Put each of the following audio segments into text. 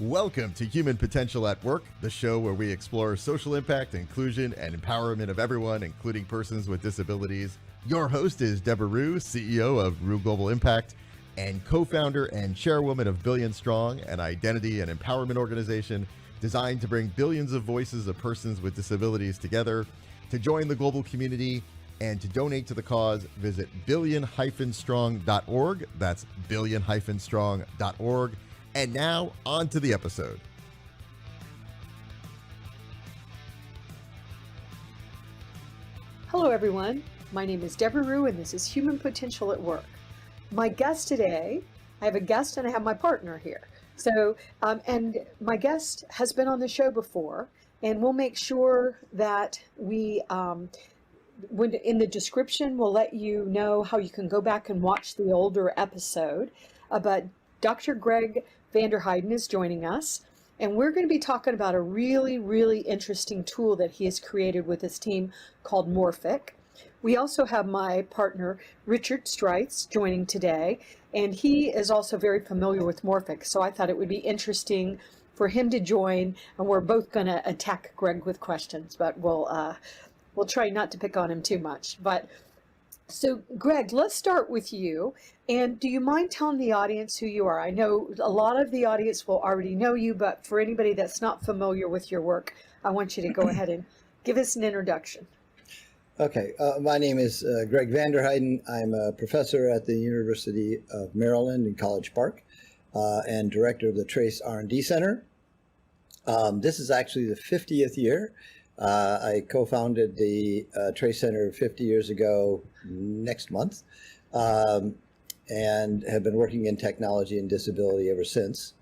Welcome to Human Potential at Work, the show where we explore social impact, inclusion, and empowerment of everyone, including persons with disabilities. Your host is Deborah Rue, CEO of Rue Global Impact, and co-founder and chairwoman of Billion Strong, an identity and empowerment organization designed to bring billions of voices of persons with disabilities together. To join the global community and to donate to the cause, visit billion-strong.org. That's billion-strong.org. And now, on to the episode. Hello, everyone. My name is Deborah Rue, and this is Human Potential at Work. My guest today, I have a guest and I have my partner here. So, and my guest has been on the show before, and we'll make sure that we, when in the description, we'll let you know how you can go back and watch the older episode. But Dr. Gregg Vanderheiden is joining us, and we're going to be talking about a really, really interesting tool that he has created with his team called Morphic. We also have my partner, Richard Streitz, joining today, and he is also very familiar with Morphic, so I thought it would be interesting for him to join, and we're both going to attack Gregg with questions, but we'll try not to pick on him too much. But so, Gregg, let's start with you. And do you mind telling the audience who you are? I know a lot of the audience will already know you, but for anybody that's not familiar with your work, I want you to go ahead and give us an introduction. Okay, my name is Gregg Vanderheiden. I'm a professor at the University of Maryland in College Park and director of the Trace R&D Center. This is actually the 50th year. I co-founded the Trace Center 50 years ago next month, and have been working in technology and disability ever since.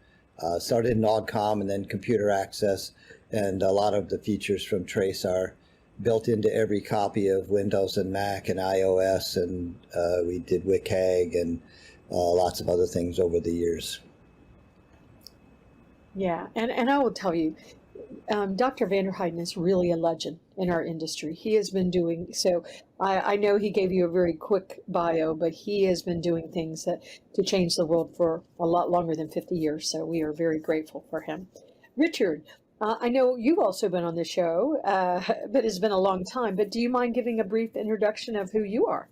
Started in OGCOM and then computer access, and a lot of the features from Trace are built into every copy of Windows and Mac and iOS, and we did WCAG and lots of other things over the years. Yeah, and I will tell you, Dr. Vanderheiden is really a legend in our industry. He has been doing, so I know he gave you a very quick bio, but he has been doing things to change the world for a lot longer than 50 years, so we are very grateful for him. Richard, I know you've also been on the show, but it's been a long time, but do you mind giving a brief introduction of who you are?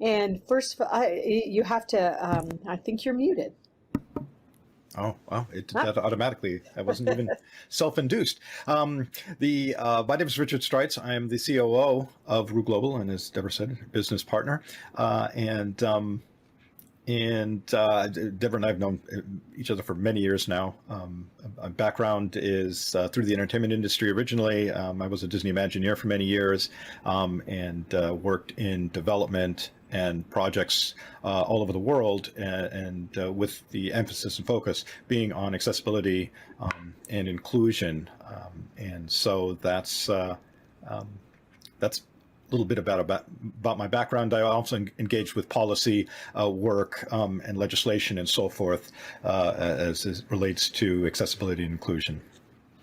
And first, you have to, I think you're muted. Oh, well, it did that automatically. I wasn't even self-induced. My name is Richard Streitz. I am the COO of Rue Global, and as Deborah said, business partner. And Deborah and I have known each other for many years now. My background is through the entertainment industry originally. I was a Disney Imagineer for many years and worked in development and projects all over the world, and with the emphasis and focus being on accessibility and inclusion. And so that's a little bit about my background. I also engaged with policy work and legislation and so forth as it relates to accessibility and inclusion.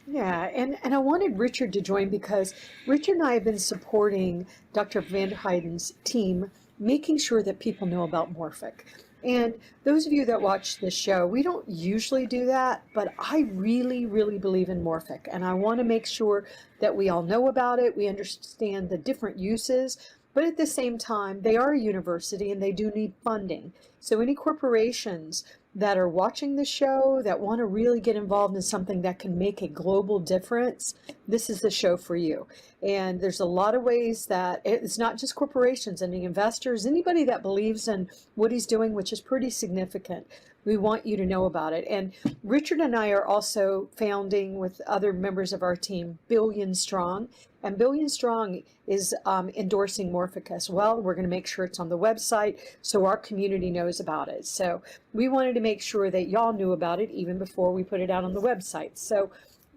Yeah, and I wanted Richard to join because Richard and I have been supporting Dr. Vanderheiden's team, making sure that people know about Morphic. And those of you that watch this show, we don't usually do that, but I really, really believe in Morphic, and I want to make sure that we all know about it, we understand the different uses, but at the same time, they are a university and they do need funding. So any corporations that are watching the show that want to really get involved in something that can make a global difference, this is the show for you. And there's a lot of ways that it's not just corporations and the investors, anybody that believes in what he's doing, which is pretty significant. We want you to know about it. And Richard and I are also founding with other members of our team, Billion Strong. And Billion Strong is endorsing Morphic as well. We're going to make sure it's on the website so our community knows about it. So we wanted to make sure that y'all knew about it even before we put it out on the website. So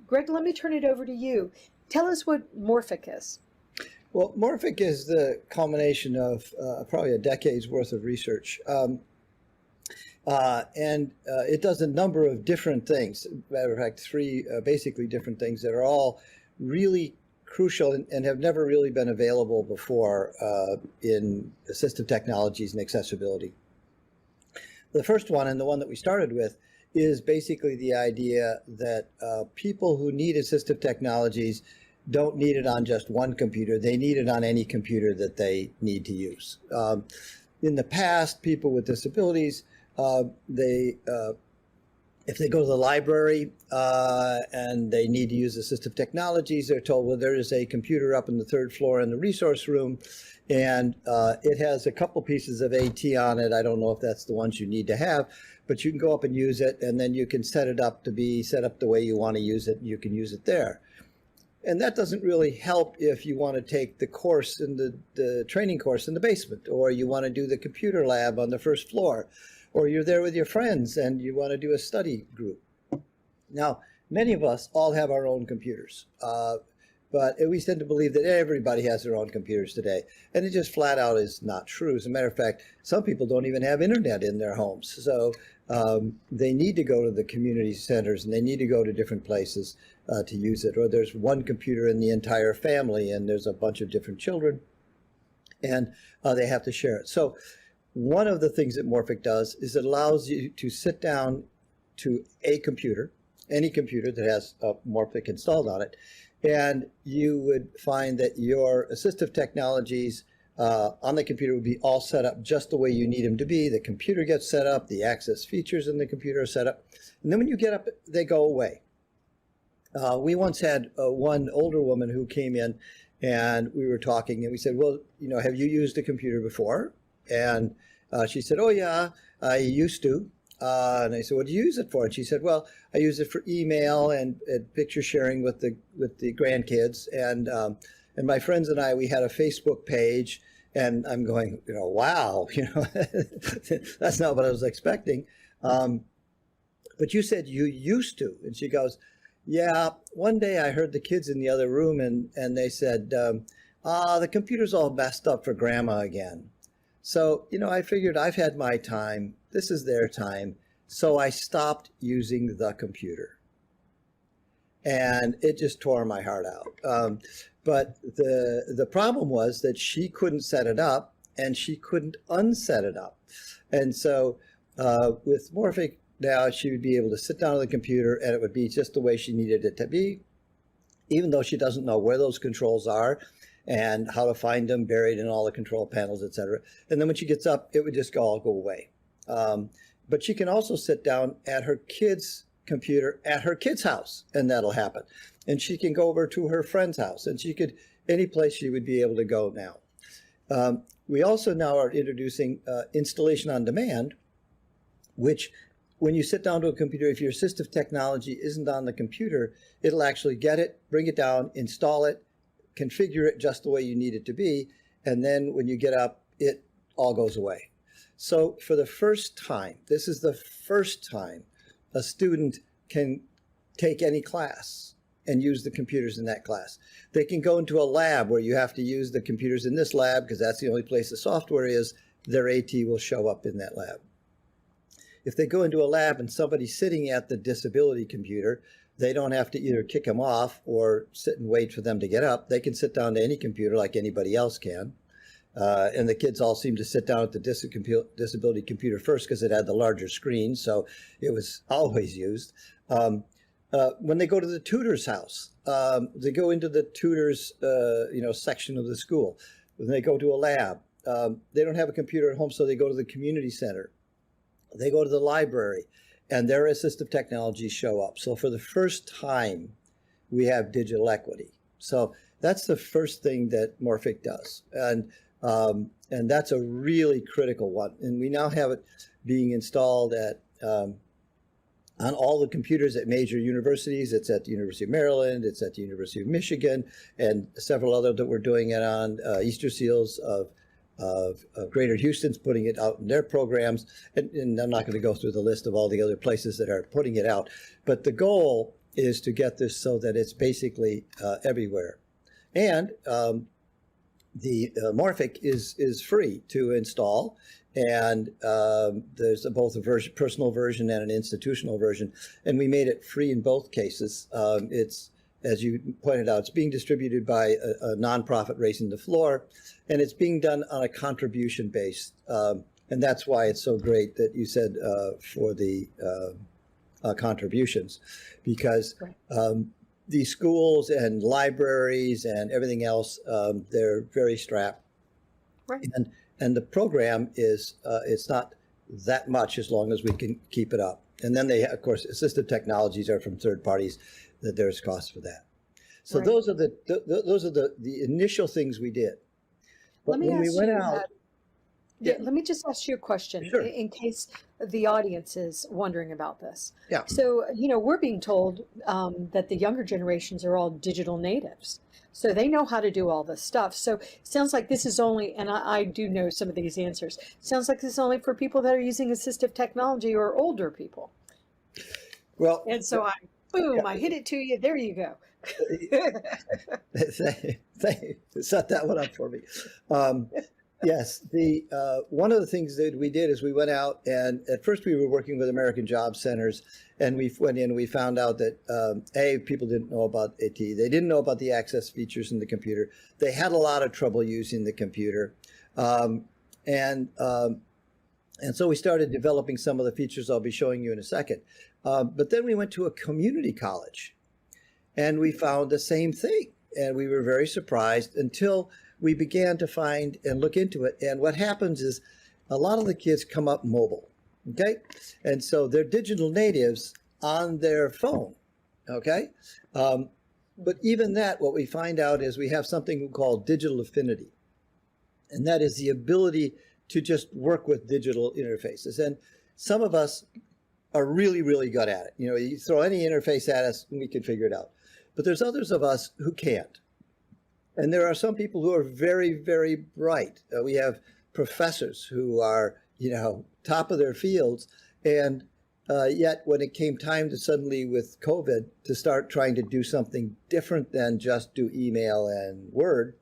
Gregg, let me turn it over to you. Tell us what Morphic is. Well, Morphic is the culmination of probably a decade's worth of research. And it does a number of different things. Matter of fact, three basically different things that are all really crucial and have never really been available before in assistive technologies and accessibility. The first one, and the one that we started with, is basically the idea that people who need assistive technologies don't need it on just one computer. They need it on any computer that they need to use. In the past, people with disabilities, if they go to the library and they need to use assistive technologies, they're told, well, there is a computer up in the third floor in the resource room, and it has a couple pieces of AT on it. I don't know if that's the ones you need to have, but you can go up and use it, and then you can set it up to be set up the way you want to use it, and you can use it there. And that doesn't really help if you want to take the course in the training course in the basement, or you want to do the computer lab on the first floor, or you're there with your friends and you want to do a study group. Now, many of us all have our own computers, but we tend to believe that everybody has their own computers today. And it just flat out is not true. As a matter of fact, some people don't even have internet in their homes. So they need to go to the community centers and they need to go to different places to use it. Or there's one computer in the entire family and there's a bunch of different children and they have to share it. So one of the things that Morphic does is it allows you to sit down to a computer, any computer that has a Morphic installed on it, and you would find that your assistive technologies on the computer would be all set up just the way you need them to be. The computer gets set up, the access features in the computer are set up, and then when you get up, they go away. We once had one older woman who came in and we were talking and we said, well, you know, have you used a computer before? And she said, oh yeah, I used to. And I said, what do you use it for? And she said, well, I use it for email and picture sharing with the grandkids. And my friends and I, we had a Facebook page. And I'm going, you know, wow, you know, that's not what I was expecting. But you said you used to. And she goes, yeah, one day I heard the kids in the other room and they said, the computer's all messed up for grandma again. So, you know, I figured I've had my time. This is their time. So I stopped using the computer. And it just tore my heart out. But the problem was that she couldn't set it up and she couldn't unset it up. And so with Morphic now, she would be able to sit down on the computer and it would be just the way she needed it to be, even though she doesn't know where those controls are and how to find them buried in all the control panels, et cetera. And then when she gets up, it would just all go away. But she can also sit down at her kid's computer at her kid's house, and that'll happen. And she can go over to her friend's house, and she could, any place she would be able to go now. We also now are introducing installation on demand, which when you sit down to a computer, if your assistive technology isn't on the computer, it'll actually get it, bring it down, install it, configure it just the way you need it to be, and then when you get up, it all goes away. So for the first time, this is the first time a student can take any class and use the computers in that class. They can go into a lab where you have to use the computers in this lab because that's the only place the software is. Their AT will show up in that lab. If they go into a lab and somebody's sitting at the disability computer, they don't have to either kick them off or sit and wait for them to get up. They can sit down to any computer like anybody else can. And the kids all seem to sit down at the disability computer first because it had the larger screen, so it was always used. When they go to the tutor's house, they go into the tutor's section of the school. When they go to a lab, they don't have a computer at home, so they go to the community center. They go to the library, and their assistive technologies show up. So for the first time, we have digital equity. So that's the first thing that Morphic does. And that's a really critical one. And we now have it being installed at on all the computers at major universities. It's at the University of Maryland, it's at the University of Michigan, and several other that we're doing it on. Easter Seals of Greater Houston's putting it out in their programs. And I'm not going to go through the list of all the other places that are putting it out. But the goal is to get this so that it's basically everywhere. And the Morphic is free to install, and there's both a personal version and an institutional version, and we made it free in both cases. It's, as you pointed out, it's being distributed by a nonprofit Raising the Floor, and it's being done on a contribution base, and that's why it's so great that you said for the contributions, because Right. these schools and libraries and everything else, they're very strapped. Right. And the program is, it's not that much as long as we can keep it up. And then they, of course, assistive technologies are from third parties, that there's costs for that. So Right. those are the initial things we did. But Let me when we ask went you, out, yeah, let me just ask you a question Sure. in case the audience is wondering about this. Yeah. So, we're being told that the younger generations are all digital natives. So they know how to do all this stuff. So it sounds like this is only, and I do know some of these answers, sounds like this is only for people that are using assistive technology or older people. well, And so I hit it to you. There you go. set that one up for me. Yes, one of the things that we did is we went out, and at first we were working with American Job Centers, and we went in and we found out that people didn't know about AT. They didn't know about the access features in the computer. They had a lot of trouble using the computer, and so we started developing some of the features I'll be showing you in a second. But then we went to a community college, and we found the same thing, and we were very surprised until we began to find and look into it. And what happens is a lot of the kids come up mobile, okay? And so they're digital natives on their phone, okay? But even that, what we find out is we have something we call digital affinity. And that is the ability to just work with digital interfaces. And some of us are really, really good at it. You throw any interface at us and we can figure it out. But there's others of us who can't. And there are some people who are very, very bright. We have professors who are, top of their fields. And yet when it came time to suddenly with COVID to start trying to do something different than just do email and Word,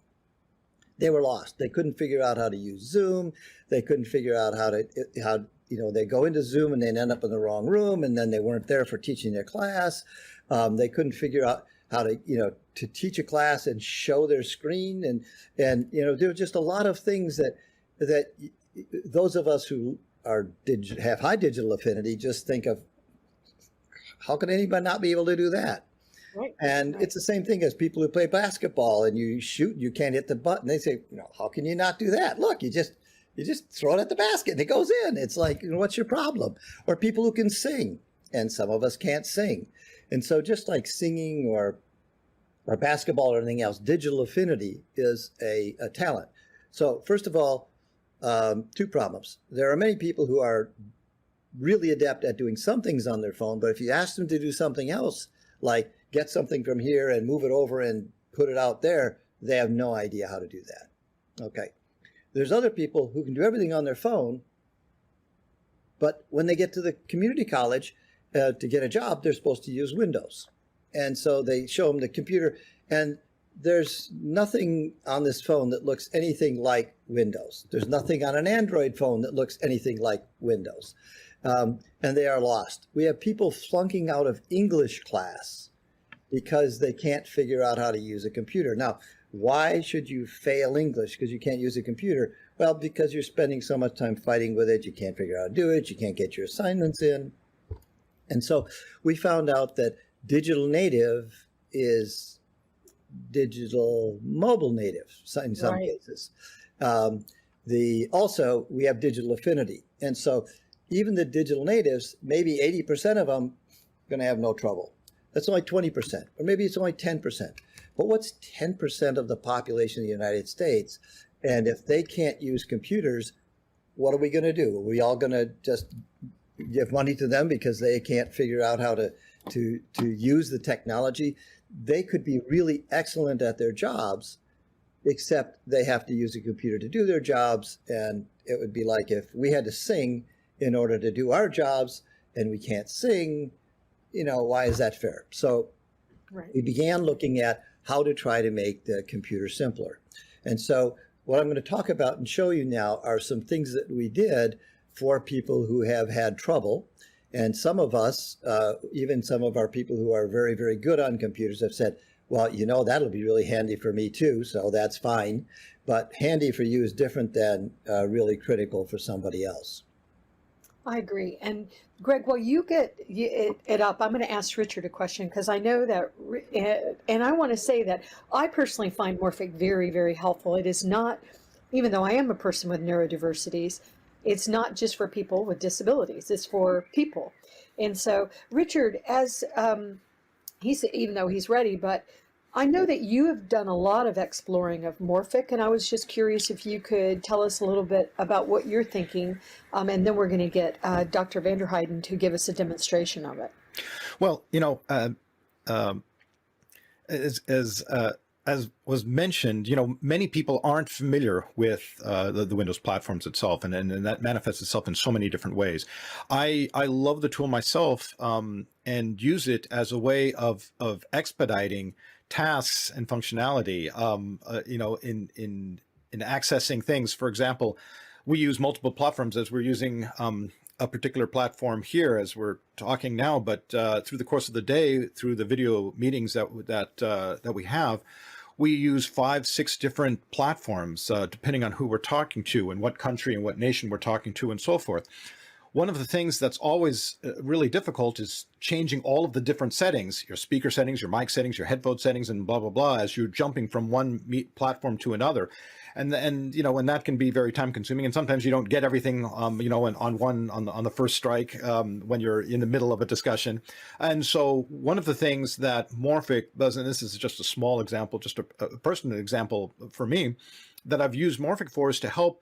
they were lost. They couldn't figure out how to use Zoom. They couldn't figure out how they go into Zoom and then end up in the wrong room, and then they weren't there for teaching their class. They couldn't figure out how to teach a class and show their screen, and there were just a lot of things that those of us who have high digital affinity just think of, how can anybody not be able to do that? Right. And it's the same thing as people who play basketball and you shoot, you can't hit the button. They say, how can you not do that? Look, you just throw it at the basket and it goes in. It's like, what's your problem? Or people who can sing, and some of us can't sing. And so just like singing or basketball or anything else, digital affinity is a talent. So first of all, two problems. There are many people who are really adept at doing some things on their phone, but if you ask them to do something else, like get something from here and move it over and put it out there, they have no idea how to do that. Okay. There's other people who can do everything on their phone, but when they get to the community college to get a job, they're supposed to use Windows. And so they show them the computer, and there's nothing on this phone that looks anything like Windows. There's nothing on an Android phone that looks anything like Windows. And they are lost. We have people flunking out of English class because they can't figure out how to use a computer. Now, why should you fail English because you can't use a computer? Well, because you're spending so much time fighting with it, you can't figure out how to do it, you can't get your assignments in. And so we found out that digital native is digital mobile native in some cases. Also, we have digital affinity. And so even the digital natives, maybe 80% of them are going to have no trouble. That's only 20%, or maybe it's only 10%. But what's 10% of the population of the United States? And if they can't use computers, what are we going to do? Are we all going to just give money to them because they can't figure out how to use the technology? They could be really excellent at their jobs, except they have to use a computer to do their jobs. And it would be like if we had to sing in order to do our jobs and we can't sing, why is that fair? So we began looking at how to try to make the computer simpler. And so what I'm going to talk about and show you now are some things that we did for people who have had trouble. And some of us, even some of our people who are very, very good on computers have said, well, that'll be really handy for me too, so that's fine. But handy for you is different than really critical for somebody else. I agree. And Greg, while you get it up, I'm going to ask Richard a question because I know that, and I want to say that I personally find Morphic very, very helpful. It is not, even though I am a person with neurodiversities, it's not just for people with disabilities, it's for people. And so, Richard, as he's, even though he's ready, but I know that you have done a lot of exploring of Morphic, and I was just curious if you could tell us a little bit about what you're thinking, and then we're going to get Dr. Vanderheiden to give us a demonstration of it. Well, as was mentioned, many people aren't familiar with the Windows platforms itself, and that manifests itself in so many different ways. I love the tool myself and use it as a way of expediting tasks and functionality, in accessing things. For example, we use multiple platforms as we're using a particular platform here as we're talking now, but through the course of the day, through the video meetings that we have, we use 5-6 different platforms, depending on who we're talking to and what country and what nation we're talking to and so forth. One of the things that's always really difficult is changing all of the different settings, your speaker settings, your mic settings, your headphone settings, and blah, blah, blah, as you're jumping from one platform to another. And that can be very time consuming. And sometimes you don't get everything, on the first strike when you're in the middle of a discussion. And so one of the things that Morphic does, and this is just a small example, just a personal example for me, that I've used Morphic for is to help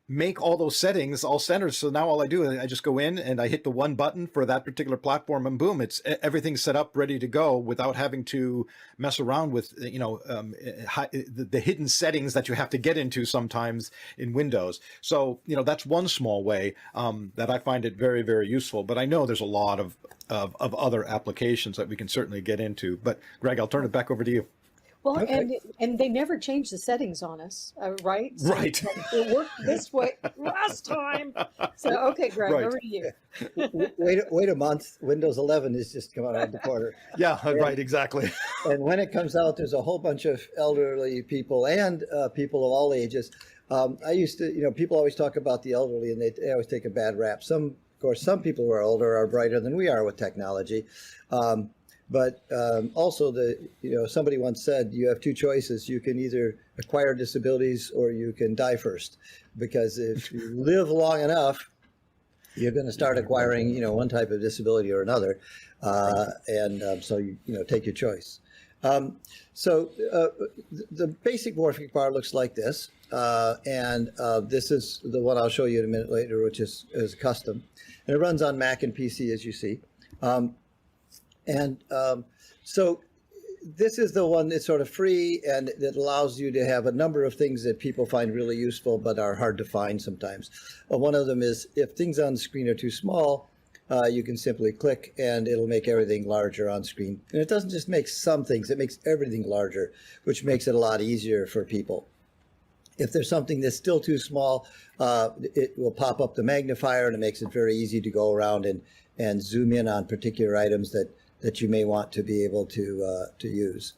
make all those settings all centered. So now all I do is I just go in and I hit the one button for that particular platform, and boom, everything's set up, ready to go, without having to mess around with the hidden settings that you have to get into sometimes in Windows. So that's one small way that I find it very, very useful. But I know there's a lot of other applications that we can certainly get into. But Greg, I'll turn it back over to you. Well, Okay. and they never changed the settings on us, right? So Right. It worked this way last time. So, okay, Greg, Right. over to you. Wait a month. Windows 11 is just coming around the corner. Yeah, right, exactly. And when it comes out, there's a whole bunch of elderly people and people of all ages. I used to, people always talk about the elderly, and they always take a bad rap. Of course, some people who are older are brighter than we are with technology. But also, somebody once said, you have two choices. You can either acquire disabilities or you can die first. Because if you live long enough, you're going to start acquiring, one type of disability or another. So take your choice. The basic Morphic bar looks like this. This is the one I'll show you in a minute later, which is custom. And it runs on Mac and PC, as you see. So this is the one that's sort of free, and that allows you to have a number of things that people find really useful but are hard to find sometimes. One of them is if things on the screen are too small, you can simply click and it'll make everything larger on screen. And it doesn't just make some things, it makes everything larger, which makes it a lot easier for people. If there's something that's still too small, it will pop up the magnifier, and it makes it very easy to go around and zoom in on particular items that you may want to be able to use.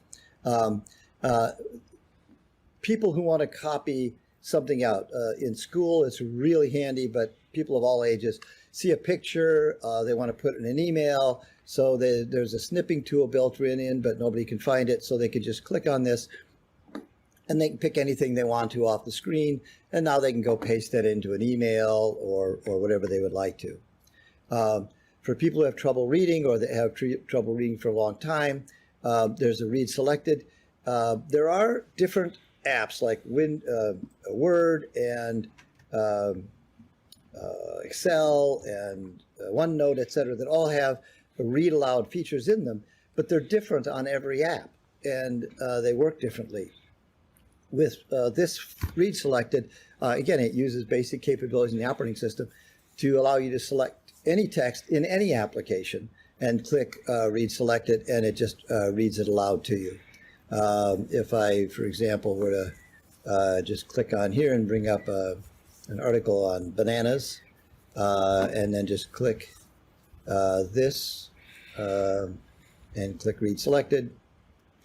People who want to copy something out in school, it's really handy, but people of all ages see a picture, they want to put in an email, so there's a snipping tool built in, but nobody can find it, so they can just click on this, and they can pick anything they want to off the screen, and now they can go paste that into an email or whatever they would like to. For people who have trouble reading, or that have trouble reading for a long time, there's a Read Selected. There are different apps like Word and Excel and OneNote, etc., that all have read aloud features in them, but they're different on every app, and they work differently. With this Read Selected, again, it uses basic capabilities in the operating system to allow you to select any text in any application and click Read Selected, and it just reads it aloud to you. If I, for example, were to just click on here and bring up an article on bananas, and then just click this and click Read Selected.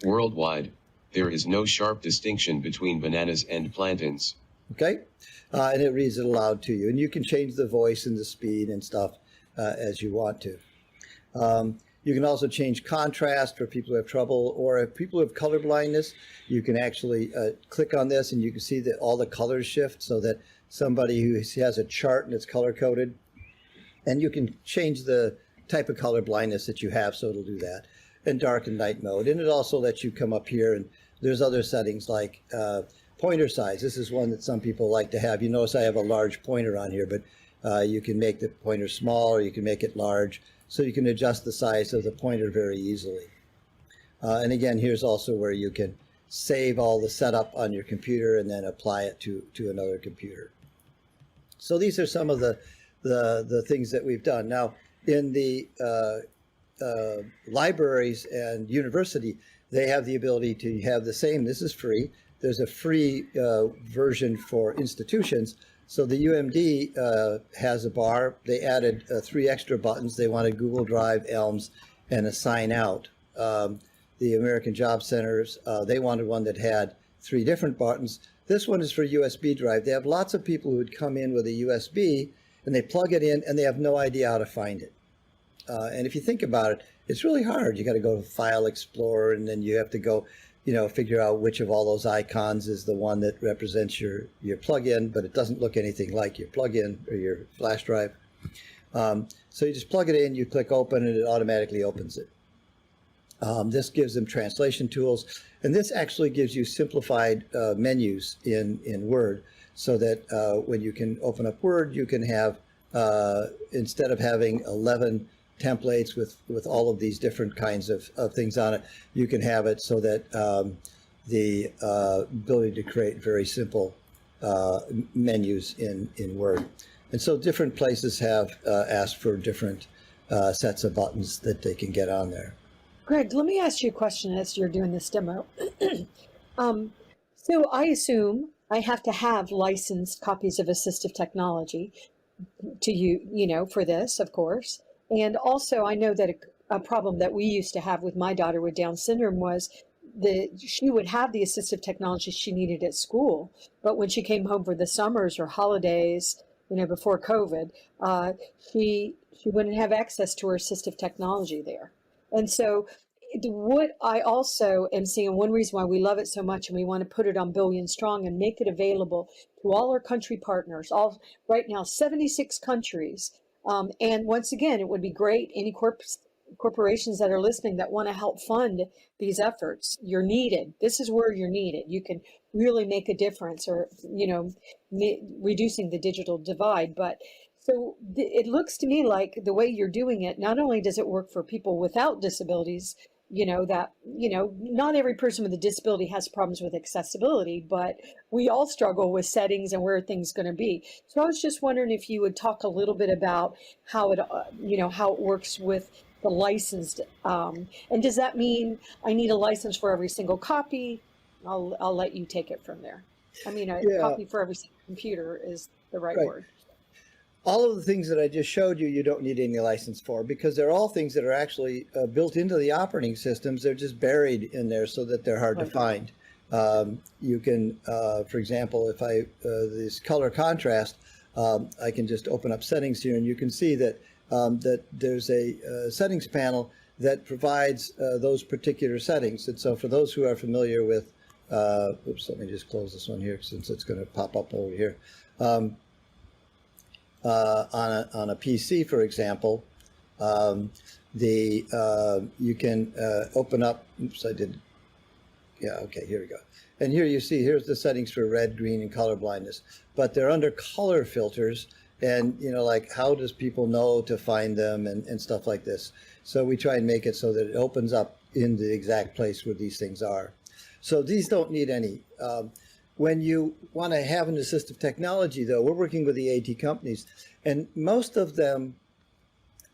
Worldwide, there is no sharp distinction between bananas and plantains. Okay, and it reads it aloud to you, and you can change the voice and the speed and stuff as you want to. You can also change contrast for people who have trouble, or if people who have color blindness, you can actually click on this and you can see that all the colors shift, so that somebody who has a chart and it's color coded, and you can change the type of color blindness that you have, so it'll do that, and dark and night mode. And it also lets you come up here, and there's other settings like pointer size. This is one that some people like to have. You notice I have a large pointer on here, but you can make the pointer small or you can make it large, so you can adjust the size of the pointer very easily. And again, here's also where you can save all the setup on your computer and then apply it to another computer. So these are some of the things that we've done. Now, in the libraries and university, they have the ability to have the same. This is free. There's a free version for institutions. So the UMD has a bar. They added 3 extra buttons. They wanted Google Drive, Elms, and a sign out. The American Job Centers, they wanted one that had 3 different buttons. This one is for USB drive. They have lots of people who would come in with a USB and they plug it in and they have no idea how to find it. And if you think about it, it's really hard. You got to go to File Explorer, and then you have to go, figure out which of all those icons is the one that represents your plug-in, but it doesn't look anything like your plug-in or your flash drive. So you just plug it in, you click open, and it automatically opens it. This gives them translation tools, and this actually gives you simplified menus in Word, so that when you can open up Word, you can have, instead of having 11 templates with all of these different kinds of things on it, you can have it so that the ability to create very simple menus in Word. And so different places have asked for different sets of buttons that they can get on there. Greg, let me ask you a question as you're doing this demo. So I assume I have to have licensed copies of assistive technology to for this, of course. And also I know that a problem that we used to have with my daughter with Down syndrome was that she would have the assistive technology she needed at school, but when she came home for the summers or holidays, before COVID, she wouldn't have access to her assistive technology there. And so what I also am seeing, one reason why we love it so much and we want to put it on Billion Strong and make it available to all our country partners, all right now 76 countries. And once again, it would be great, any corporations that are listening that want to help fund these efforts, you're needed. This is where you're needed. You can really make a difference, or, reducing the digital divide. But so it looks to me like the way you're doing it, not only does it work for people without disabilities, not every person with a disability has problems with accessibility, but we all struggle with settings and where things going to be. So I was just wondering if you would talk a little bit about how it, how it works with the licensed, and does that mean I need a license for every single copy? I'll let you take it from there. I mean, a copy for every single computer is the right word. All of the things that I just showed you, you don't need any license for, because they're all things that are actually built into the operating systems. They're just buried in there so that they're hard to find. You can, for example, if this color contrast, I can just open up settings here, and you can see that that there's a settings panel that provides those particular settings. And so for those who are familiar with, oops, let me just close this one here since it's going to pop up over here. On a PC, for example, you can open up, oops, okay, here we go. And here you see, here's the settings for red, green, and color blindness, but they're under color filters, and like how does people know to find them and stuff like this. So we try and make it so that it opens up in the exact place where these things are. So these don't need any. When you want to have an assistive technology, though, we're working with the AT companies, and most of them,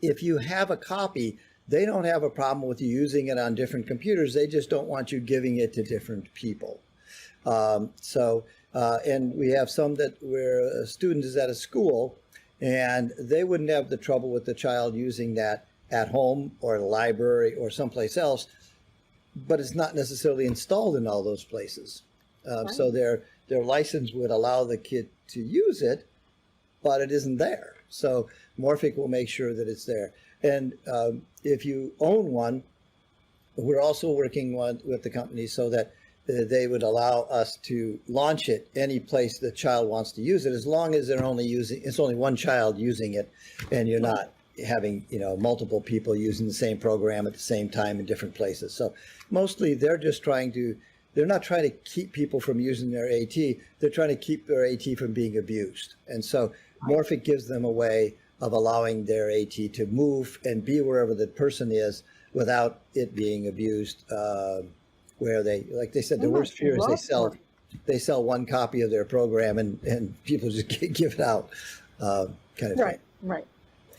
if you have a copy, they don't have a problem with you using it on different computers. They just don't want you giving it to different people. And we have some where a student is at a school, and they wouldn't have the trouble with the child using that at home or at a library or someplace else, but it's not necessarily installed in all those places. So they're their license would allow the kid to use it, but it isn't there. So Morphic will make sure that it's there. And if you own one, we're also working with the company so that they would allow us to launch it any place the child wants to use it, as long as it's only one child using it, and you're not having multiple people using the same program at the same time in different places. So mostly they're not trying to keep people from using their AT. They're trying to keep their AT from being abused. And so Morphic gives them a way of allowing their AT to move and be wherever the person is without it being abused. Where they, like they said, the worst fear is they sell one copy of their program and people just give it out, kind of Right, thing. right.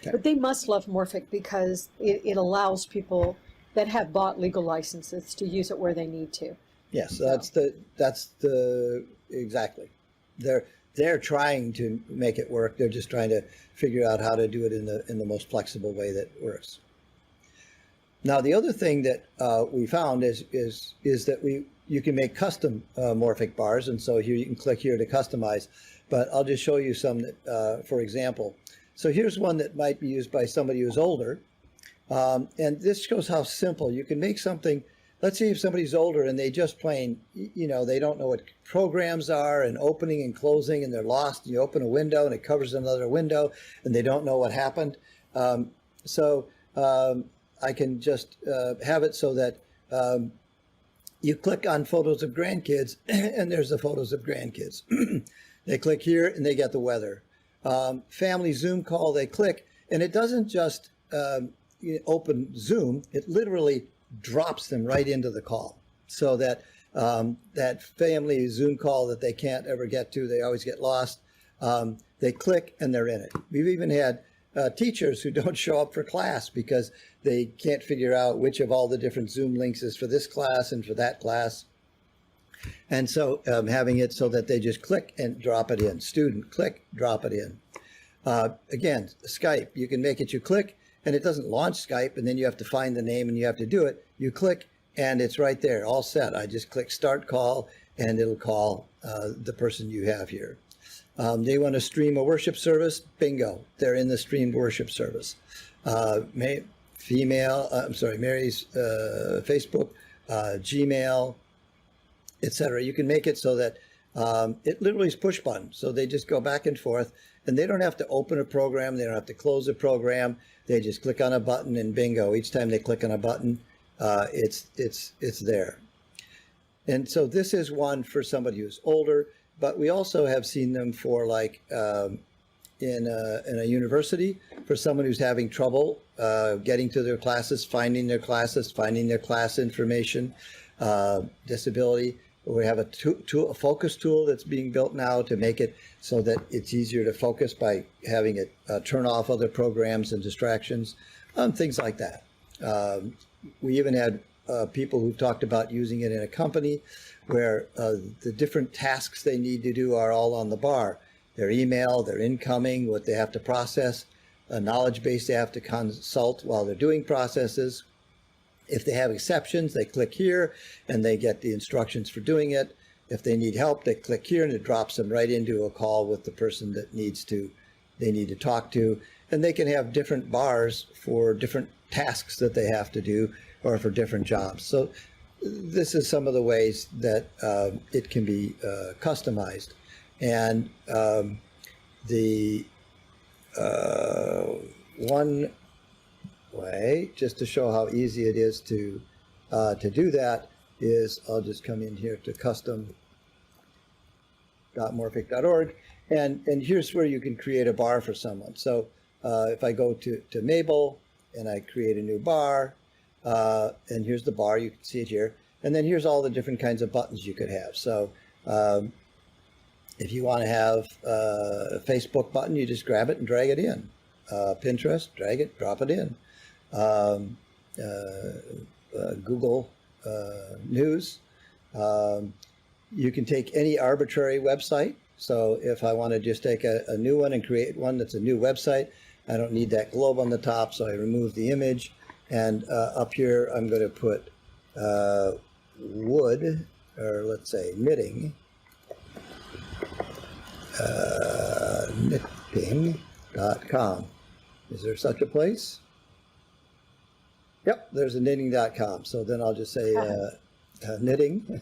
Okay. But they must love Morphic because it allows people that have bought legal licenses to use it where they need to. Yes, exactly. They're trying to make it work. They're just trying to figure out how to do it in the most flexible way that works. Now, the other thing that we found is that you can make custom morphic bars, and so here you can click here to customize. But I'll just show you some that, for example. So here's one that might be used by somebody who's older, and this shows how simple you can make something. Let's see if somebody's older and they just plain, they don't know what programs are and opening and closing, and they're lost. You open a window and it covers another window, and they don't know what happened. I can just have it so that you click on photos of grandkids, and there's the photos of grandkids. They click here and they get the weather. Family Zoom call, they click, and it doesn't just open Zoom, it literally drops them right into the call, so that that family Zoom call that they can't ever get to, they always get lost, they click and they're in it. We've even had teachers who don't show up for class because they can't figure out which of all the different Zoom links is for this class and for that class. And so having it so that they just click and drop it in. Student, click, drop it in. Again, Skype, you can make it, you click, and it doesn't launch Skype, and then you have to find the name and you have to do it. You click, and it's right there, all set. I just click Start Call, and it'll call the person you have here. They want to stream a worship service, bingo, they're in the streamed worship service. Mary's Facebook, Gmail, etc. You can make it so that it literally is push button. So they just go back and forth, and they don't have to open a program. They don't have to close a program. They just click on a button and bingo. Each time they click on a button, it's there. And so this is one for somebody who's older, but we also have seen them for like in a university, for someone who's having trouble getting to their classes, finding their class information, disability. We have a focus tool that's being built now to make it so that it's easier to focus by having it turn off other programs and distractions, things like that. We even had people who talked about using it in a company where the different tasks they need to do are all on the bar. Their email, their incoming, what they have to process, a knowledge base they have to consult while they're doing processes. If they have exceptions, they click here and they get the instructions for doing it. If they need help, they click here and it drops them right into a call with the person that they need to talk to. And they can have different bars for different tasks that they have to do or for different jobs. So this is some of the ways that it can be customized. And the one way, just to show how easy it is to do that, is I'll just come in here to custom.morphic.org, and here's where you can create a bar for someone. So if I go to Mabel and I create a new bar, and here's the bar, you can see it here, and then here's all the different kinds of buttons you could have. So if you want to have a Facebook button, you just grab it and drag it in. Pinterest, drag it, drop it in. Google News. You can take any arbitrary website. So if I want to just take a new one and create one that's a new website, I don't need that globe on the top, so I remove the image. And up here, I'm going to put wood, or let's say knitting. knitting.com. Is there such a place? Yep, there's a knitting.com. So then I'll just say knitting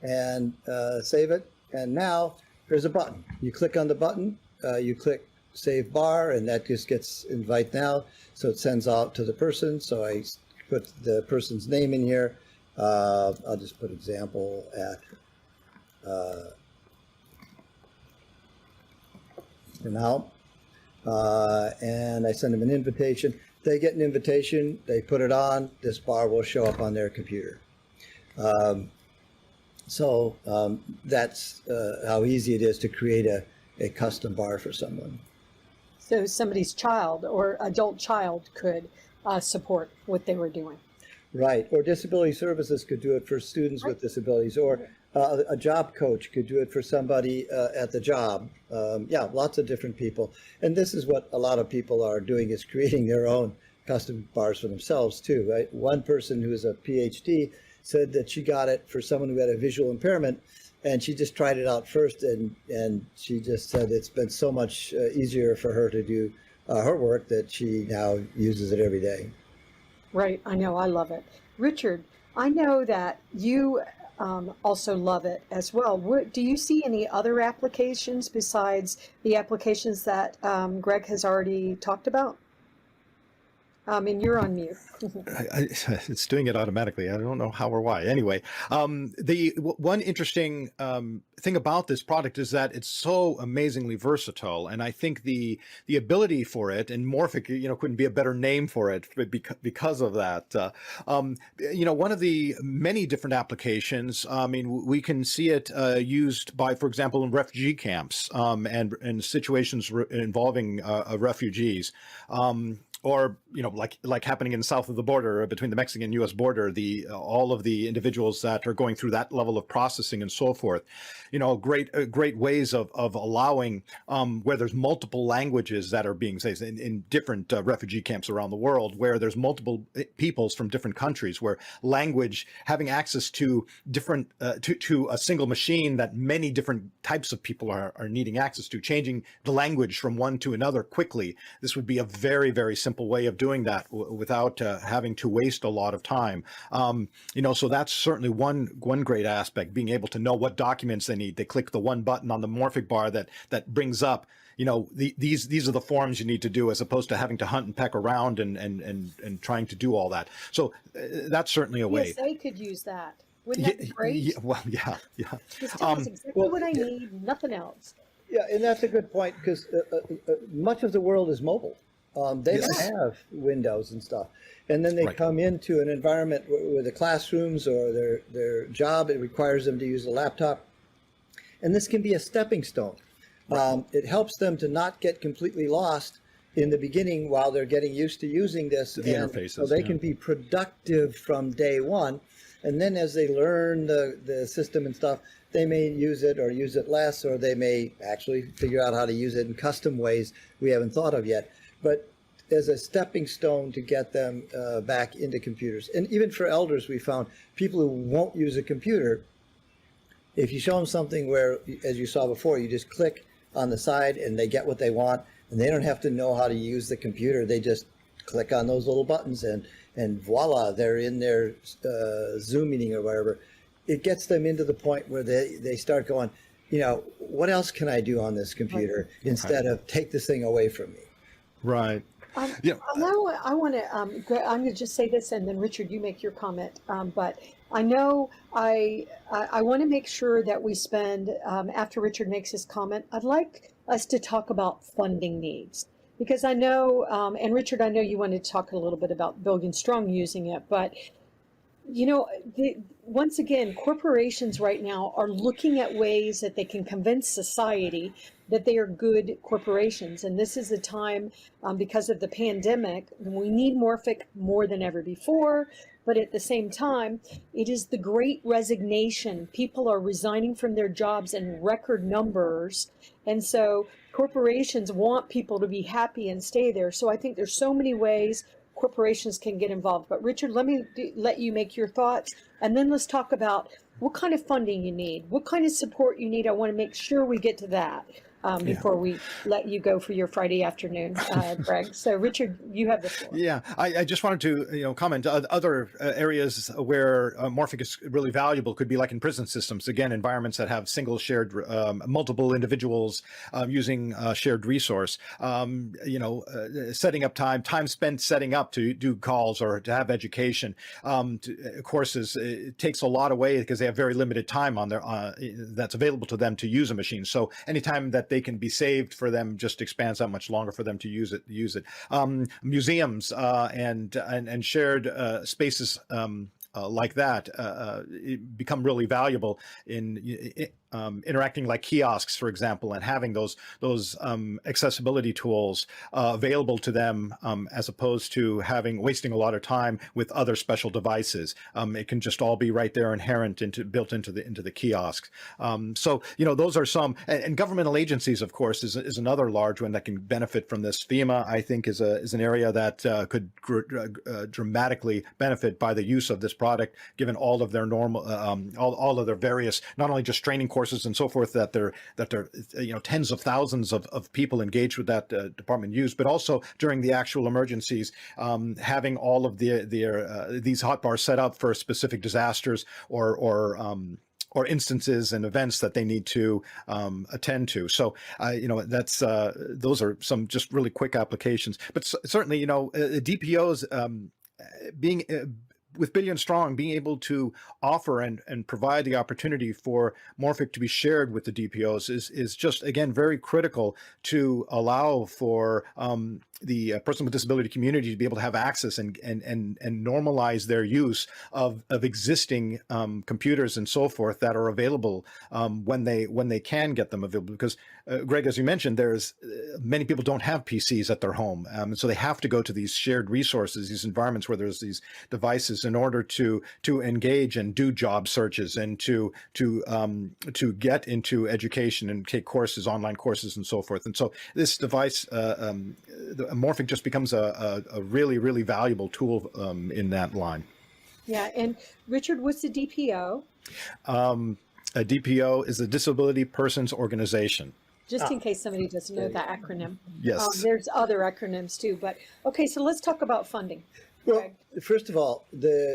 and save it. And now there's a button. You click on the button, you click save bar, and that just gets invite now. So it sends out to the person. So I put the person's name in here. I'll just put example at for now. And I send them an invitation. They get an invitation, they put it on, this bar will show up on their computer. That's how easy it is to create a custom bar for someone. So somebody's child or adult child could support what they were doing. Right, or disability services could do it for students with disabilities, or a job coach could do it for somebody at the job. Yeah, lots of different people. And this is what a lot of people are doing, is creating their own custom bars for themselves too, right? One person who is a PhD said that she got it for someone who had a visual impairment, and she just tried it out first, and she just said it's been so much easier for her to do her work that she now uses it every day. Right, I know, I love it. Richard, I know that you also love it as well. Do you see any other applications besides the applications that Gregg has already talked about? And you're on mute. It's doing it automatically. I don't know how or why. Anyway, the one interesting thing about this product is that it's so amazingly versatile, and I think the ability for it, and Morphic, couldn't be a better name for it because of that. One of the many different applications. I mean, we can see it used by, for example, in refugee camps and situations involving refugees. Or, like happening in south of the border between the Mexican and U.S. border, all of the individuals that are going through that level of processing and so forth, great ways of allowing where there's multiple languages that are being said in different refugee camps around the world, where there's multiple peoples from different countries, where language, having access to different to a single machine that many different types of people are needing access to, changing the language from one to another quickly. This would be a very, very simple way of doing that without having to waste a lot of time. So that's certainly one great aspect, being able to know what documents they need. They click the one button on the Morphic bar that brings up, these are the forms you need to do, as opposed to having to hunt and peck around and trying to do all that. So that's certainly a way. Yes, they could use that. Wouldn't that be great? Yeah. Just tell us exactly what I need, nothing else. Yeah, and that's a good point, because much of the world is mobile. They don't have windows and stuff. And then they come into an environment where the classrooms or their job, it requires them to use a laptop. And this can be a stepping stone. It helps them to not get completely lost in the beginning while they're getting used to using this. The interfaces. So they can be productive from day one. And then as they learn the system and stuff, they may use it or use it less, or they may actually figure out how to use it in custom ways we haven't thought of yet. But as a stepping stone to get them back into computers. And even for elders, we found people who won't use a computer, if you show them something where, as you saw before, you just click on the side and they get what they want, and they don't have to know how to use the computer. They just click on those little buttons and voila, they're in their Zoom meeting or whatever. It gets them into the point where they start going, what else can I do on this computer instead of take this thing away from me? Right. Now I want to, I'm going to just say this, and then Richard, you make your comment. But I know I want to make sure that we spend, after Richard makes his comment, I'd like us to talk about funding needs. Because I know, and Richard, I know you wanted to talk a little bit about Billion Strong using it, but once again, corporations right now are looking at ways that they can convince society that they are good corporations. And this is a time, because of the pandemic, we need Morphic more than ever before. But at the same time, it is the great resignation. People are resigning from their jobs in record numbers. And so corporations want people to be happy and stay there. So I think there's so many ways corporations can get involved. But Richard, let me let you make your thoughts, and then let's talk about what kind of funding you need, what kind of support you need. I want to make sure we get to that before we let you go for your Friday afternoon, Gregg. So Richard, you have the floor. Yeah, I just wanted to comment other areas where Morphic is really valuable could be like in prison systems. Again, environments that have single shared multiple individuals using shared resource. Setting up time spent setting up to do calls or to have education courses. It takes a lot away because they have very limited time on their that's available to them to use a machine. So anytime that they can be saved for them just expands that much longer for them to use it. Museums and shared spaces like that become really valuable in interacting like kiosks, for example, and having those accessibility tools available to them as opposed to wasting a lot of time with other special devices. It can just all be right there, inherent built into the kiosks. So those are some, and governmental agencies, of course, is another large one that can benefit from this. FEMA, I think, is an area that could dramatically benefit by the use of this product, given all of their normal, all of their various, not only just training courses and so forth that they're tens of thousands of people engaged with that department use, but also during the actual emergencies, having all of these hot bars set up for specific disasters or instances and events that they need to attend to. So, that's those are some just really quick applications. But certainly, DPOs being with Billion Strong, being able to offer and provide the opportunity for Morphic to be shared with the DPOs is just, again, very critical to allow for the person with disability community to be able to have access and normalize their use of existing computers and so forth that are available when they can get them available. Because Gregg, as you mentioned, there's many people don't have PCs at their home, so they have to go to these shared resources, these environments where there's these devices in order to engage and do job searches and to get into education and take courses, online courses, and so forth. And so this device, Morphic, just becomes a really, really valuable tool in that line. Yeah, and Richard, what's the DPO? A DPO is a Disability Persons Organization. Just in case somebody doesn't know that acronym. Yes. There's other acronyms too, but okay, so let's talk about funding. Well, Gregg. first of all,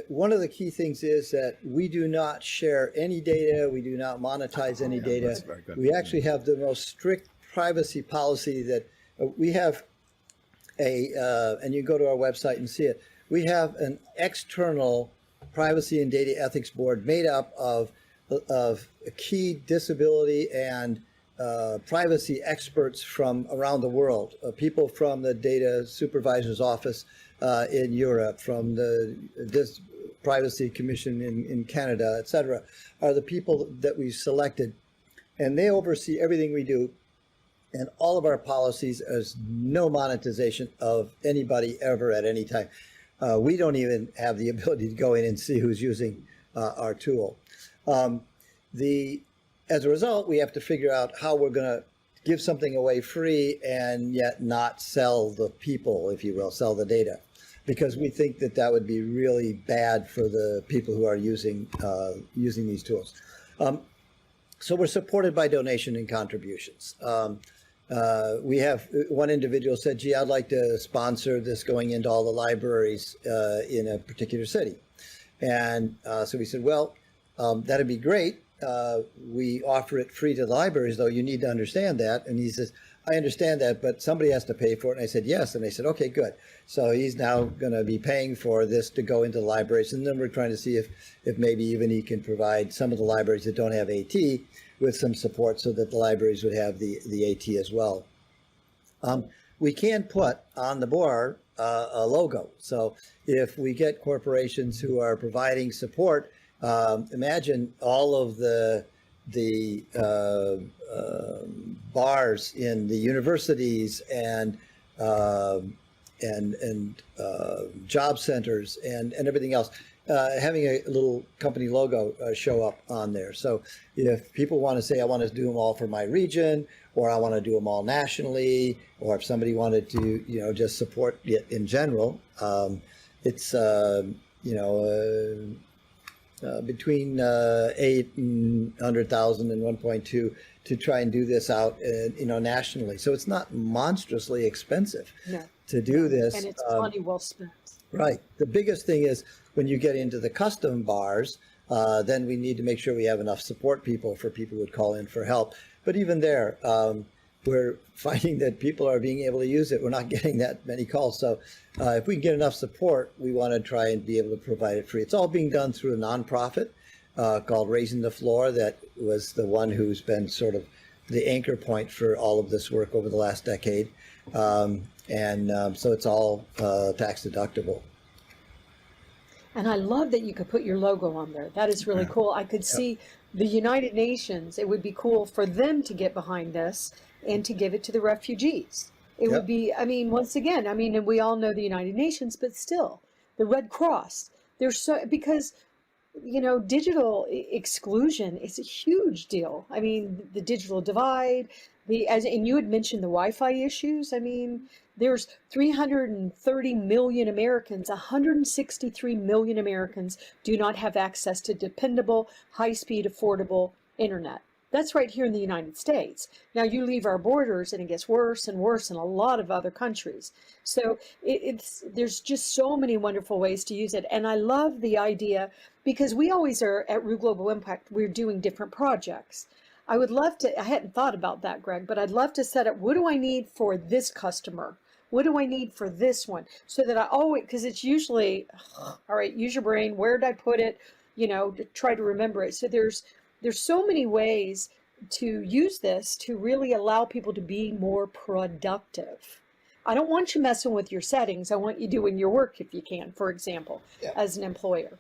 one of the key things is that we do not share any data. We do not monetize any data. That's very good. We actually have the most strict privacy policy that we have and you go to our website and see it. We have an external privacy and data ethics board made up of key disability and privacy experts from around the world, people from the data supervisor's office in Europe, from the Privacy Commission in Canada, et cetera, are the people that we've selected. And they oversee everything we do. And all of our policies is no monetization of anybody ever at any time. We don't even have the ability to go in and see who's using our tool. As a result, we have to figure out how we're going to give something away free and yet not sell the people, if you will, sell the data, because we think that would be really bad for the people who are using these tools. So we're supported by donation and contributions. We have one individual said, gee, I'd like to sponsor this going into all the libraries in a particular city. And so we said, well, that'd be great. We offer it free to the libraries, though you need to understand that. And he says, I understand that, but somebody has to pay for it. And I said, yes. And they said, okay, good. So he's now going to be paying for this to go into the libraries. And then we're trying to see if maybe even he can provide some of the libraries that don't have AT with some support so that the libraries would have the AT as well. We can put on the board a logo. So if we get corporations who are providing support, imagine all of the bars in the universities and job centers and everything else, having a little company logo show up on there. So if people want to say, I want to do them all for my region, or I want to do them all nationally, or if somebody wanted to, just support it in general, it's, between 8 and 100,000 and 1.2 to try and do this out, nationally. So it's not monstrously expensive to do this. And it's money well spent. Right. The biggest thing is when you get into the custom bars, then we need to make sure we have enough support people for people who would call in for help. But even there, we're finding that people are being able to use it. We're not getting that many calls. So if we can get enough support, we want to try and be able to provide it free. It's all being done through a nonprofit called Raising the Floor. That was the one who's been sort of the anchor point for all of this work over the last decade. So it's all tax deductible. And I love that you could put your logo on there. That is really cool. I could see the United Nations. It would be cool for them to get behind this and to give it to the refugees. It would be, once again, and we all know the United Nations, but still, the Red Cross. Because, digital exclusion is a huge deal. The digital divide, and you had mentioned the Wi-Fi issues. There's 330 million Americans, 163 million Americans do not have access to dependable, high-speed, affordable internet. That's right here in the United States. Now you leave our borders and it gets worse and worse in a lot of other countries. So there's just so many wonderful ways to use it. And I love the idea, because we always are at Rue Global Impact, we're doing different projects. I would love to, I hadn't thought about that, Greg, but I'd love to set up, what do I need for this customer? What do I need for this one? So that I always, because it's usually, all right, use your brain, where did I put it? To try to remember it. So there's so many ways to use this to really allow people to be more productive. I don't want you messing with your settings. I want you doing your work if you can, for example, as an employer.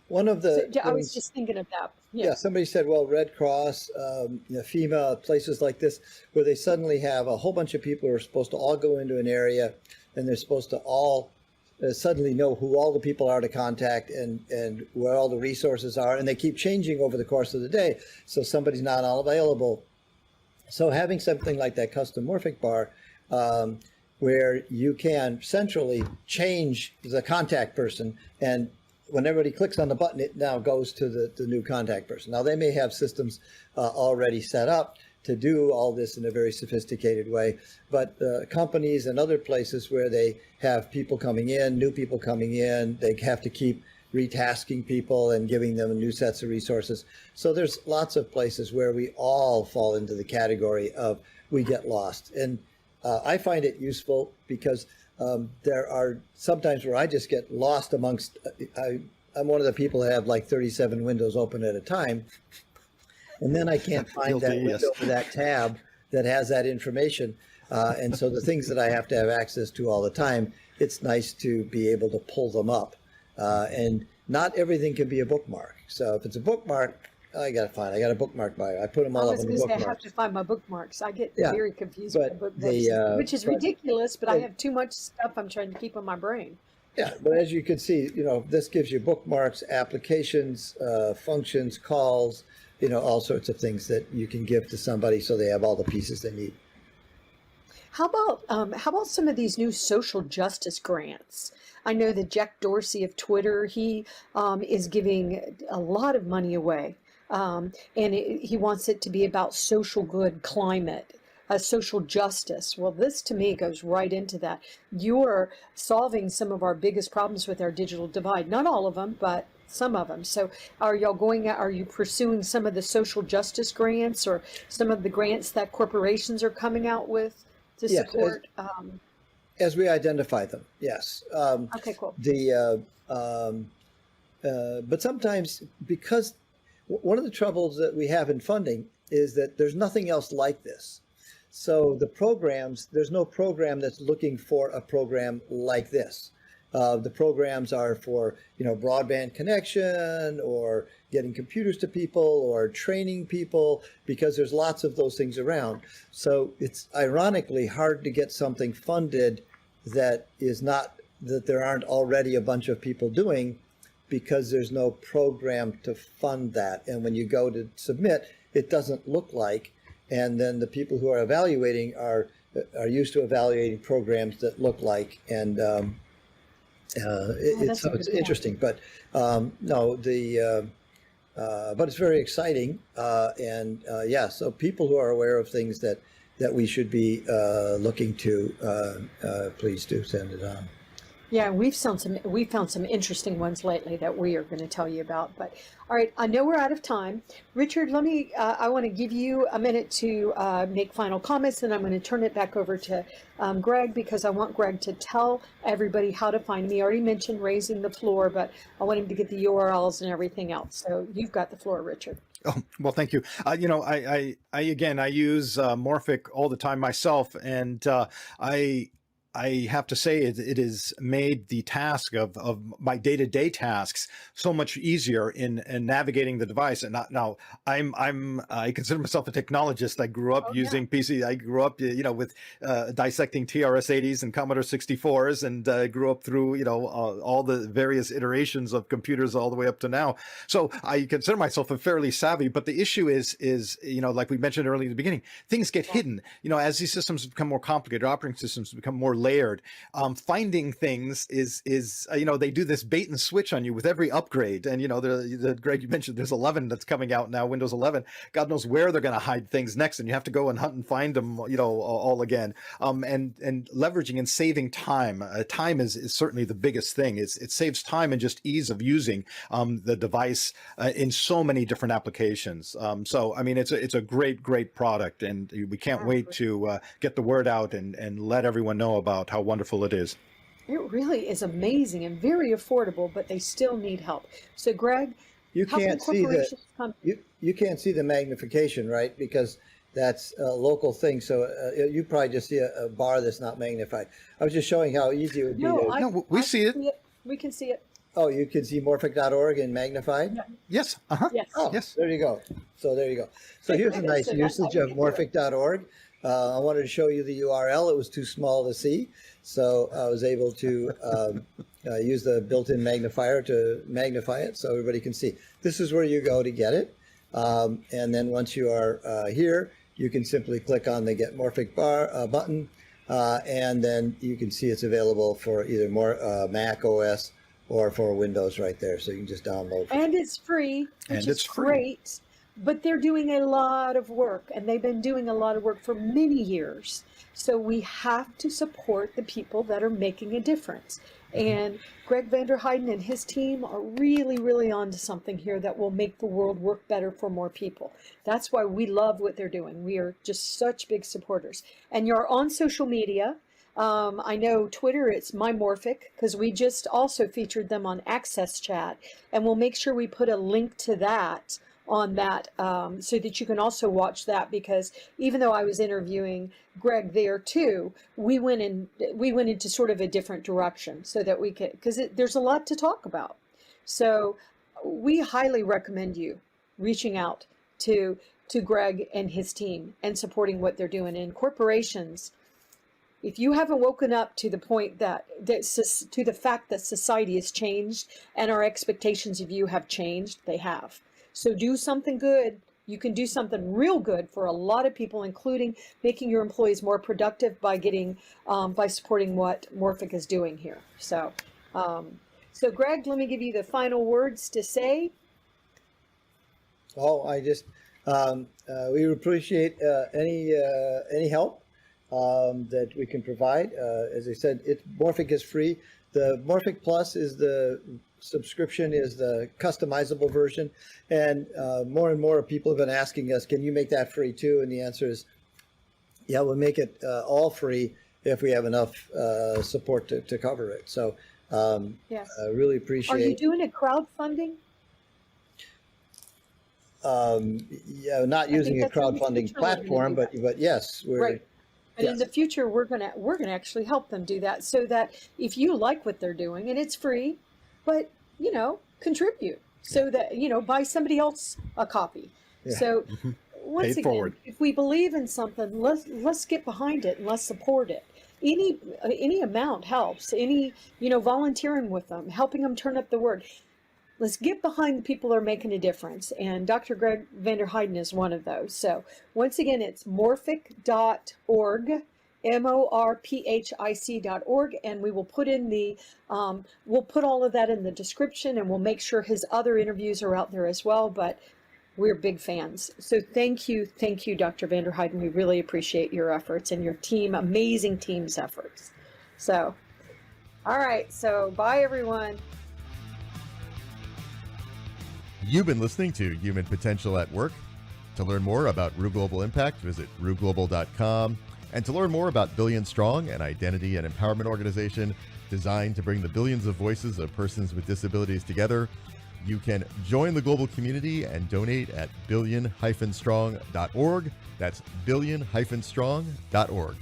One of the I was just thinking of that. Yeah, somebody said, well, Red Cross, FEMA, places like this, where they suddenly have a whole bunch of people who are supposed to all go into an area, and they're supposed to all suddenly know who all the people are to contact and where all the resources are, and they keep changing over the course of the day, so somebody's not all available. So having something like that Custommorphic bar, where you can centrally change the contact person, and when everybody clicks on the button, it now goes to the new contact person. Now, they may have systems already set up to do all this in a very sophisticated way, but companies and other places where they have people coming in, new people coming in, they have to keep retasking people and giving them new sets of resources. So there's lots of places where we all fall into the category of we get lost. And I find it useful because there are sometimes where I just get lost amongst, I'm one of the people that have like 37 windows open at a time. And then I can't find that window or that tab that has that information. And so the things that I have to have access to all the time, it's nice to be able to pull them up. And not everything can be a bookmark. So if it's a bookmark, I got a bookmark by it. I put them all up in the bookmarks. I have to find my bookmarks. I get very confused with bookmarks, which is ridiculous, but I have too much stuff I'm trying to keep in my brain. Yeah, but as you can see, this gives you bookmarks, applications, functions, calls, all sorts of things that you can give to somebody so they have all the pieces they need. How about some of these new social justice grants? I know that Jack Dorsey of Twitter, he is giving a lot of money away, and he wants it to be about social good, climate, social justice. Well, this to me goes right into that. You're solving some of our biggest problems with our digital divide. Not all of them, but some of them. So are you pursuing some of the social justice grants or some of the grants that corporations are coming out with to support? As we identify them, yes. Okay, cool. But sometimes, because one of the troubles that we have in funding is that there's nothing else like this. So the programs, there's no program that's looking for a program like this. The programs are for, broadband connection or getting computers to people or training people, because there's lots of those things around. So it's ironically hard to get something funded that there aren't already a bunch of people doing, because there's no program to fund that. And when you go to submit, it doesn't look like, and then the people who are evaluating are used to evaluating programs that look like, and it's interesting. But no, but it's very exciting. Yeah, so people who are aware of things that we should be looking to, please do send it on. Yeah, we found some interesting ones lately that we are going to tell you about. But all right, I know we're out of time. Richard, let me. I want to give you a minute to make final comments, and I'm going to turn it back over to Gregg, because I want Gregg to tell everybody how to find me. He already mentioned raising the floor, but I want him to get the URLs and everything else. So you've got the floor, Richard. Oh, well, thank you. You know, I use Morphic all the time myself, and I have to say it has made the task of my day-to-day tasks so much easier in navigating the device. And now I consider myself a technologist. I grew up using PC. I grew up, you know, with dissecting TRS-80s and Commodore 64s, and grew up through, you know, all the various iterations of computers all the way up to now. So I consider myself a fairly savvy. But the issue is you know, like we mentioned earlier in the beginning, things get hidden. You know, as these systems become more complicated, operating systems become more layered, finding things is you know, they do this bait and switch on you with every upgrade. And you know, the Gregg, you mentioned there's 11 that's coming out now, Windows 11. God knows where they're going to hide things next, and you have to go and hunt and find them, you know, all again. And leveraging and saving time. Time is certainly the biggest thing. It saves time and just ease of using the device in so many different applications. So I mean, it's a great product, and we can't wait to get the word out and let everyone know about how wonderful it is. It really is amazing and very affordable, but they still need help. So Gregg, you can't see you can't see the magnification, right? Because that's a local thing. So you probably just see a bar that's not magnified. I was just showing how easy it would be. No, we see it. We can see it. Oh, you can see morphic.org and magnified? Yeah. Yes. Yes. Oh, yes. There you go. So there you go. So here's a nice usage of morphic.org. I wanted to show you the URL. It was too small to see, so I was able to use the built-in magnifier to magnify it so everybody can see. This is where you go to get it. And then once you are here, you can simply click on the Get Morphic Bar button, and then you can see it's available for either Mac OS or for Windows right there. So you can just download. And it's free, which is great. But they're doing a lot of work, and they've been doing a lot of work for many years. So we have to support the people that are making a difference. And Gregg Vanderheiden and his team are really onto something here that will make the world work better for more people. That's why we love what they're doing. We are just such big supporters. And you're on social media. I know Twitter, it's My Morphic, because we just also featured them on Access Chat. And we'll make sure we put a link to that on that, so that you can also watch that, because even though I was interviewing Gregg there too, we went into sort of a different direction so that we could, because there's a lot to talk about. So we highly recommend you reaching out to Gregg and his team and supporting what they're doing. And corporations, if you haven't woken up to the point to the fact that society has changed and our expectations of you have changed, they have. So do something good. You can do something real good for a lot of people, including making your employees more productive by supporting what Morphic is doing here. So, so Gregg, let me give you the final words to say. Oh, I just we appreciate any help that we can provide. As I said, Morphic is free. The Morphic Plus is the subscription, is the customizable version, and more people have been asking us, can you make that free too? And the answer is, yeah, we'll make it all free if we have enough support to cover it. So yes. I really appreciate. Are you doing a crowdfunding? Yeah, not using a crowdfunding platform, but yes, we're right. And in the future, we're gonna actually help them do that, so that if you like what they're doing, and it's free, but you know, contribute so that, you know, buy somebody else a copy. Yeah. So once again, if we believe in something, let's get behind it and let's support it. Any amount helps. Any, you know, volunteering with them, helping them turn up the word. Let's get behind the people that are making a difference. And Dr. Gregg Vanderheiden is one of those. So once again, it's morphic.org. morphic.org, and we will put in we'll put all of that in the description, and we'll make sure his other interviews are out there as well. But we're big fans. So thank you, Dr. Vanderheiden. We really appreciate your efforts and your team, amazing team's efforts. So, all right. So bye, everyone. You've been listening to Human Potential at Work. To learn more about Rue Global Impact, visit rueglobal.com. And to learn more about Billion Strong, an identity and empowerment organization designed to bring the billions of voices of persons with disabilities together, you can join the global community and donate at billion-strong.org. That's billion-strong.org.